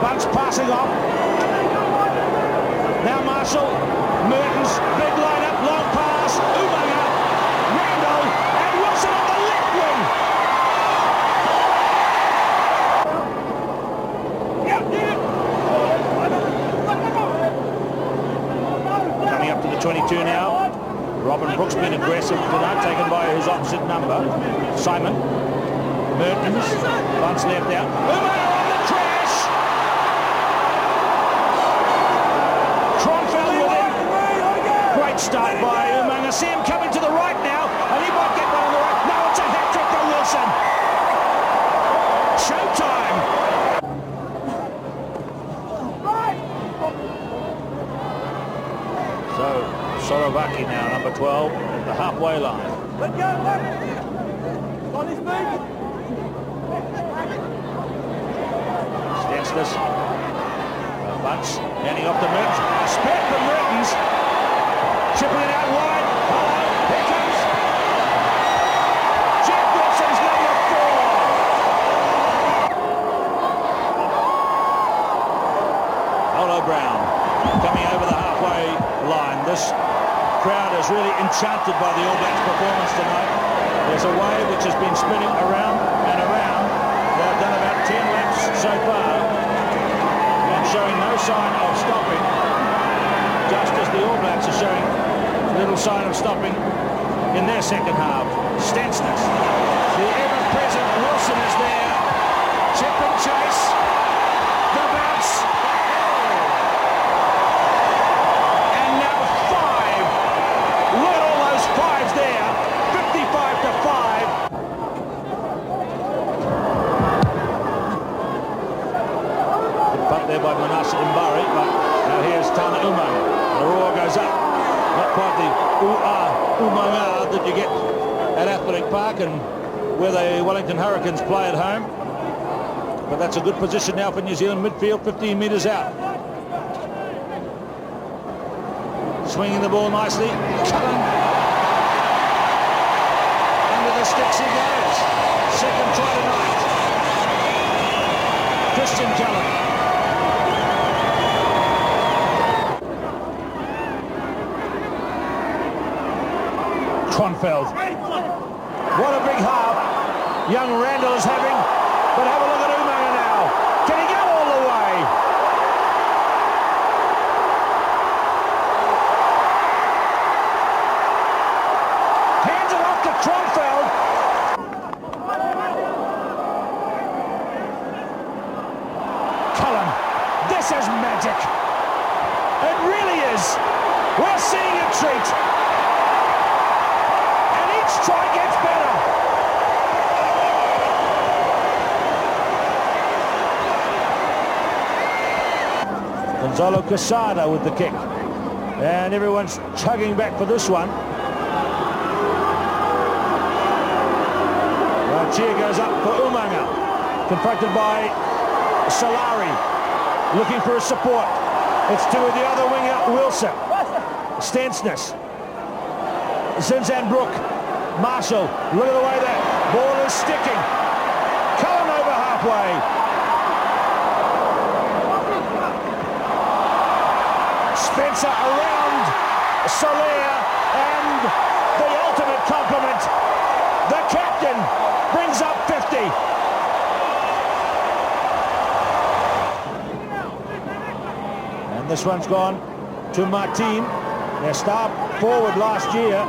Bunce passing off. Now Marshall, Mertens, big line-up, long pass, Umaga, Randall, and Wilson on the left wing. Coming up to the 22 now. Robin Brooks been aggressive tonight, taken by his opposite number, Simon. Mertens, Bunce left out. Umaga on the trash! Tronfeld with him. Great start by Umaga. See him coming to the right now, and he might get one on the right. No, it's a hat-trick for Wilson. Showtime! So, Sorovaki now, number 12, at the halfway line. Let's go, on his feet. Stenslis. Bunce handing off to Mertens. Spare for Mertens. Chipping it out wide. Hello, here comes Jack Wilson's number 4. Olo Brown coming over the halfway line. This crowd is really enchanted by the All Blacks performance tonight. There's a wave which has been spinning around and around. They've done about 10 laps so far and showing no sign of stopping, just as the All Blacks are showing little sign of stopping in their second half. Stenslis, the ever-present Wilson is there. Chip and chase. The bounce. And now 5. Look at all those 5s there. 55 to 5. Good punt there by Manasseh Mbari, but now here's Tana Umaga. The roar goes up. Not quite the Umaga that you get at Athletic Park and where the Wellington Hurricanes play at home. But that's a good position now for New Zealand midfield, 15 metres out. Swinging the ball nicely. Cullen. Under the sticks he goes. Second try tonight. Christian Cullen. Tronfeld. What a big half young Randall is having. But have a look at Umaga now. Can he go all the way? Hands it off to Tronfeld. Cullen. This is magic. It really are seeing a treat. And each try gets better. Gonzalo Quesada with the kick. And everyone's chugging back for this one. Cheer goes up for Umanga. Confronted by Solari. Looking for a support. It's to the other winger, Wilson. Stensness. Zinzanbrook. Marshall. Look at the way that ball is sticking. Cullen over halfway. Spencer around Soler, and the ultimate compliment. The captain brings up 50. And this one's gone to Martin, their star forward last year.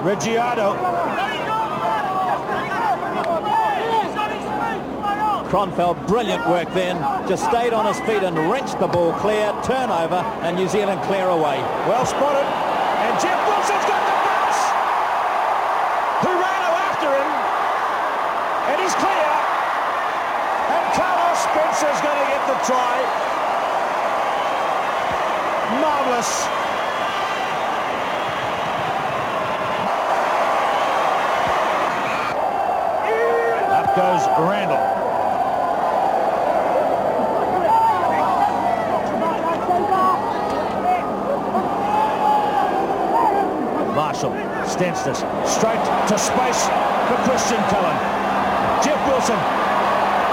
Reggiado. Kronfeld, brilliant work then. Just stayed on his feet and wrenched the ball clear. Turnover, and New Zealand clear away. Well spotted. And Jeff Wilson's got the bounce. Hurano after him. And he's clear. And Carlos Spencer's going to get the try. Marvellous. Up goes Randall. Marshall, Stensness, straight to space for Christian Cullen. Jeff Wilson,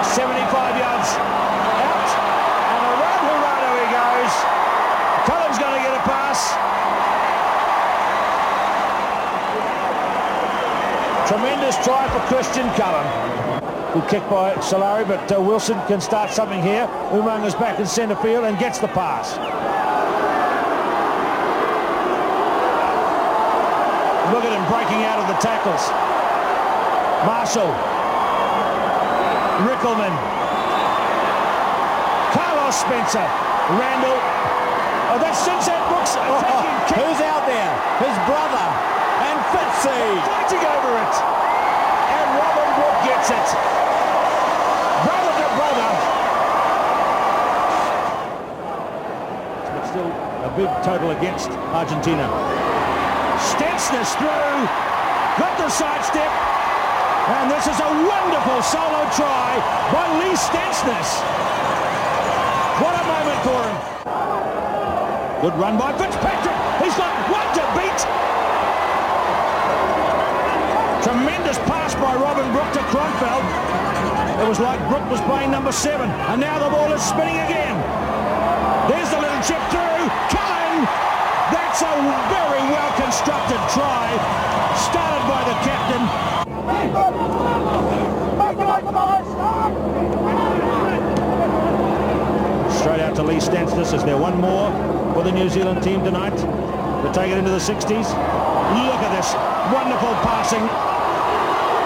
75 yards out, and around Hurado he goes. Cullen's going to get a pass. Tremendous try for Christian Cullen. Good kick by Solari, but Wilson can start something here. Umanga's back in centre field and gets the pass. Look at him breaking out of the tackles. Marshall. Rickelman. Carlos Spencer. Randall. Oh, that's Zinzanbrook's attacking kick. Who's out there? His brother. And Fitzy. Fighting over it. And Robin Brook gets it. Brother to brother. But still a big total against Argentina. Stensness through, got the sidestep, and this is a wonderful solo try by Lee Stensness. What a moment for him. Good run by Fitzpatrick. He's got one to beat. Tremendous pass by Robin Brook to Kronfeld. It was like Brook was playing number 7, and now the ball is spinning again. There's the little chip through. Cullen. That's a very well-constructed try, started by the captain. Straight out to Lee Stensness. Is there one more for the New Zealand team tonight to take it into the 60s? Look at this. Wonderful passing,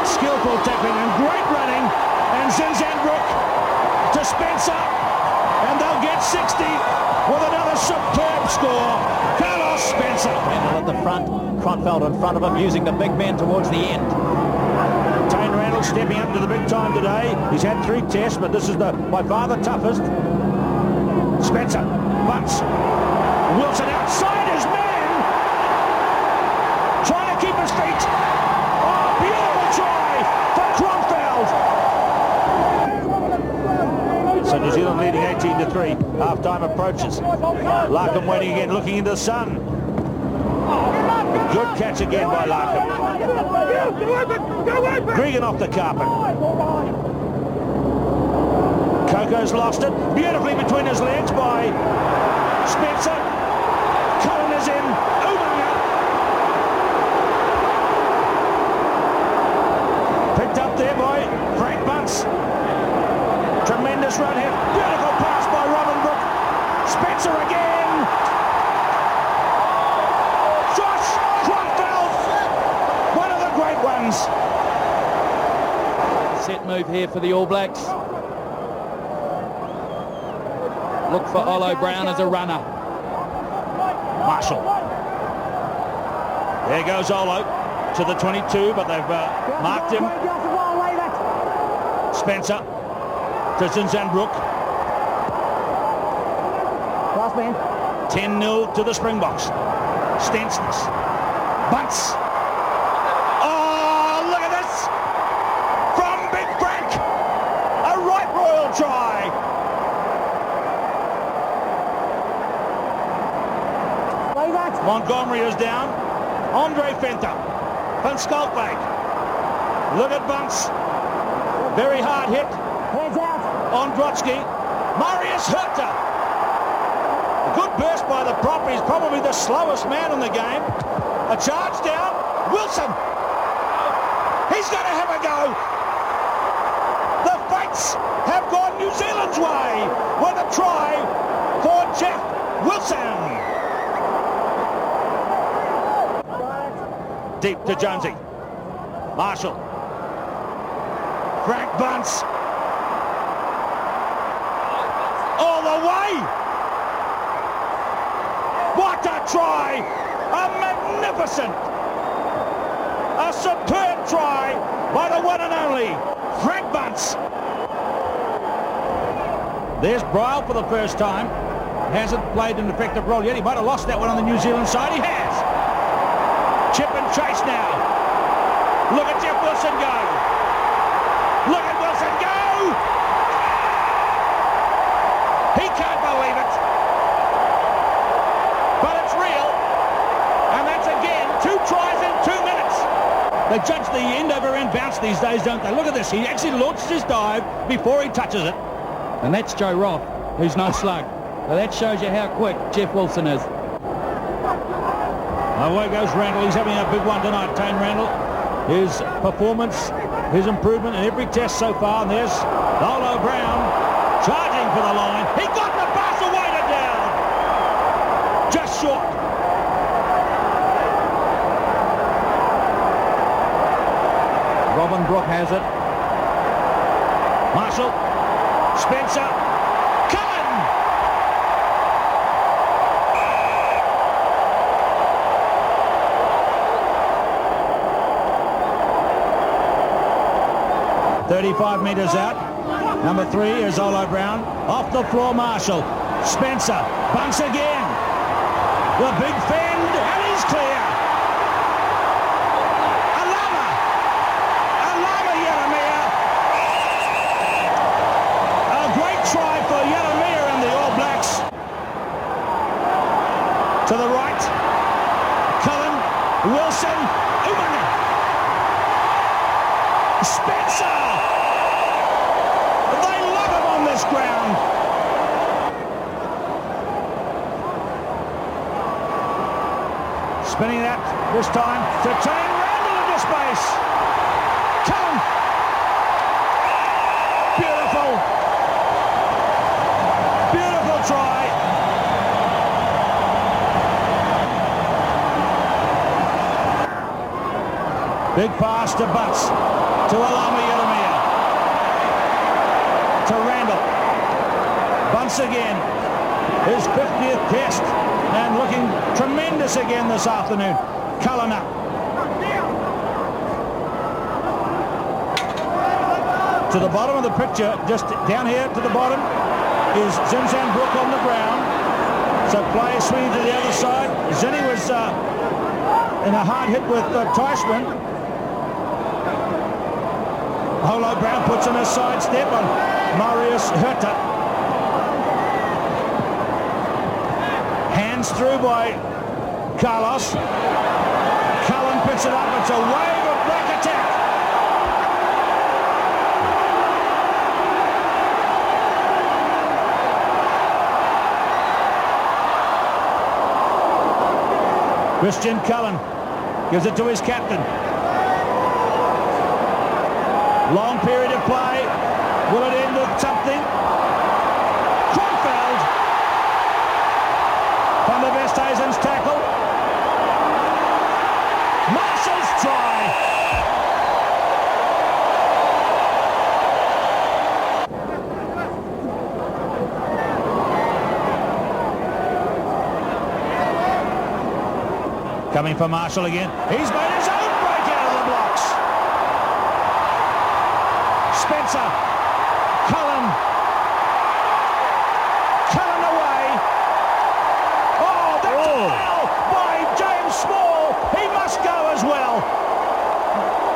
skillful tackling, and great running. And Zinzanbrook to Spencer, and they'll get 60 with another superb score. Carlos Spencer. Randall at the front, Kronfeld in front of him, using the big man towards the end. Tane Randall stepping up to the big time today. He's had 3 tests, but this is by far the toughest. Spencer, butts. Wilson outside his man. Trying to keep his feet. Oh, beautiful try for Kronfeld. So New Zealand leading 18-3. Half-time approaches. Larkham waiting again, looking into the sun. A good catch again by Larkham. Gregan off the carpet. Coco's lost it. Beautifully between his legs by Spencer. Cullen is in. Umanga. Picked up there by Frank Bunce. Tremendous run here. Beautiful pass by Robin Brook. Spencer again. Josh Kronfeld. One of the great ones. Set move here for the All Blacks. Look for Olo Brown as a runner. Marshall. There goes Olo to the 22, but they've marked him. Spencer to Zinzanbrook. 10-0 to the Springboks. Stensness. Bunce. Oh, look at this! From Big Frank! A right royal try! Montgomery is down. Andre Fenter. Van Skalkbeek. Look at Bunce. Very hard hit. Hands out. Ondrotsky. Marius Herter. A good burst by the prop. He's probably the slowest man in the game. A charge down. Wilson. He's going to have a go. The Fates have gone New Zealand's way with a try for Jeff Wilson. Deep to Jonesy. Marshall. Frank Bunce. All the way. What a try. A magnificent. A superb try by the one and only Frank Bunce. There's Bryle for the first time. Hasn't played an effective role yet. He might have lost that one on the New Zealand side. He has. Chip and chase now. Look at Jeff Wilson go. Look at Wilson go. He can't believe it. But it's real. And that's again 2 tries in 2 minutes. They judge the end-over-end bounce these days, don't they? Look at this. He actually launches his dive before he touches it. And that's Joe Roth, who's no slug. So that shows you how quick Jeff Wilson is. Away goes Randall. He's having a big one tonight, Tane Randall. His performance, his improvement in every test so far. And there's Olo Brown charging for the line. He got the pass away to down. Just short. Robin Brook has it. Marshall. Spencer. Cullen. .35 metres out. Number 3 is Olo Brown. Off the floor, Marshall. Spencer. Bunce again. The big fend, and he's clear. Alama Yelemia. A great try for Yelemia and the All Blacks. To the right. Cullen. Wilson. Umana. Spencer. They love him on this ground. Spinning that this time to Tane Randall into space. Cullen. Beautiful. Beautiful try. Big pass to Bunce. To Alama Yelemia. To Randall. Bunce again. His 50th test. And looking tremendous again this afternoon. Cullen up. To the bottom of the picture, just down here to the bottom, is Zinzanbrook on the ground. So play swinging to the other side. Zinni was in a hard hit with Teichmann. Olo Brown puts in a sidestep on Marius Herter. Hands through by Carlos. Cullen picks it up. It's a wave of black attack. Christian Cullen gives it to his captain. Long period of play. Will it end with something? Kronfeld. Van der Westhuizen's tackle. Marshall's try. Coming for Marshall again. He's made his own break out of the blocks. Spencer. Cullen away. Oh, that's a foul by James Small. He must go as well.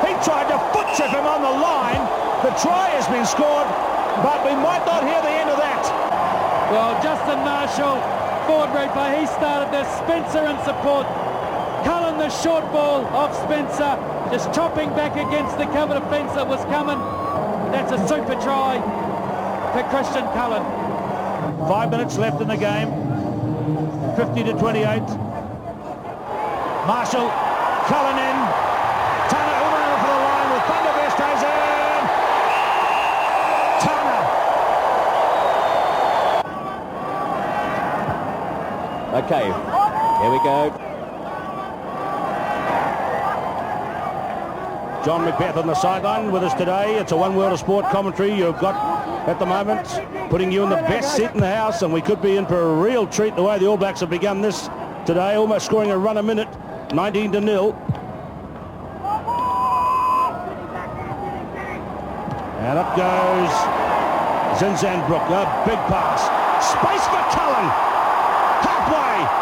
He tried to foot trip him on the line. The try has been scored, but we might not hear the end of that. Well, Justin Marshall, forward replay, he started this. Spencer in support. Cullen, the short ball of Spencer, just chopping back against the cover defence that was coming. That's a super try for Christian Cullen. 5 minutes left in the game. 50-28. Marshall, Cullen in. Turner over for the line with Thunderbest goes in. Turner. Okay, here we go. John Macbeth on the sideline with us today. It's a One World of Sport commentary you've got at the moment, putting you in the best seat in the house, and we could be in for a real treat the way the All Blacks have begun this today, almost scoring a run a minute, 19-0. And up goes Zinzanbrook, a big pass. Space for Cullen, halfway.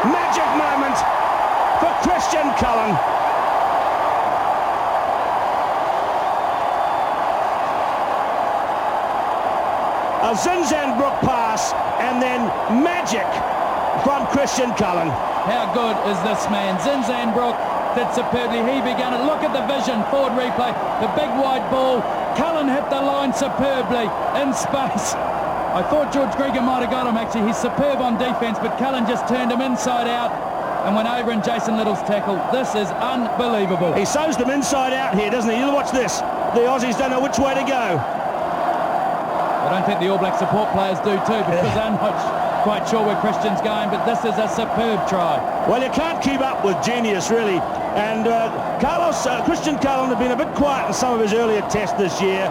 Magic moment for Christian Cullen. A Zinzanbrook pass and then magic from Christian Cullen. How good is this man? Zinzanbrook did superbly. He began it. Look at the vision. Forward replay. The big wide ball. Cullen hit the line superbly in space. I thought George Grieger might have got him, actually. He's superb on defence, but Cullen just turned him inside out and went over in Jason Little's tackle. This is unbelievable. He sews them inside out here, doesn't he? You watch this. The Aussies don't know which way to go. I don't think the All Black support players do too, because they're not quite sure where Christian's going, but this is a superb try. Well, you can't keep up with genius, really. And Christian Cullen had been a bit quiet in some of his earlier tests this year,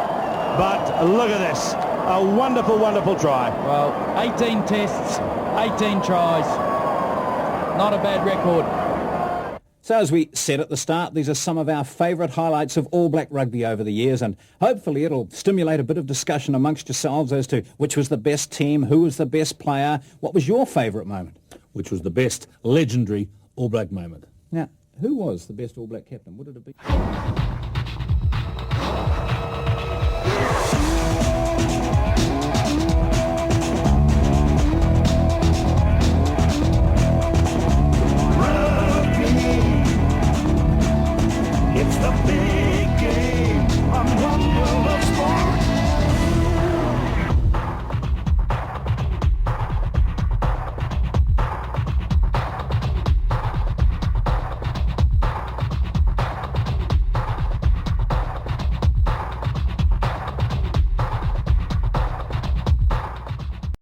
but look at this. A wonderful, wonderful try. Well, 18 tests, 18 tries. Not a bad record. So as we said at the start, these are some of our favourite highlights of All Black rugby over the years, and hopefully it'll stimulate a bit of discussion amongst yourselves as to which was the best team, who was the best player, what was your favourite moment? Which was the best legendary All Black moment. Now, who was the best All Black captain? Would it have been?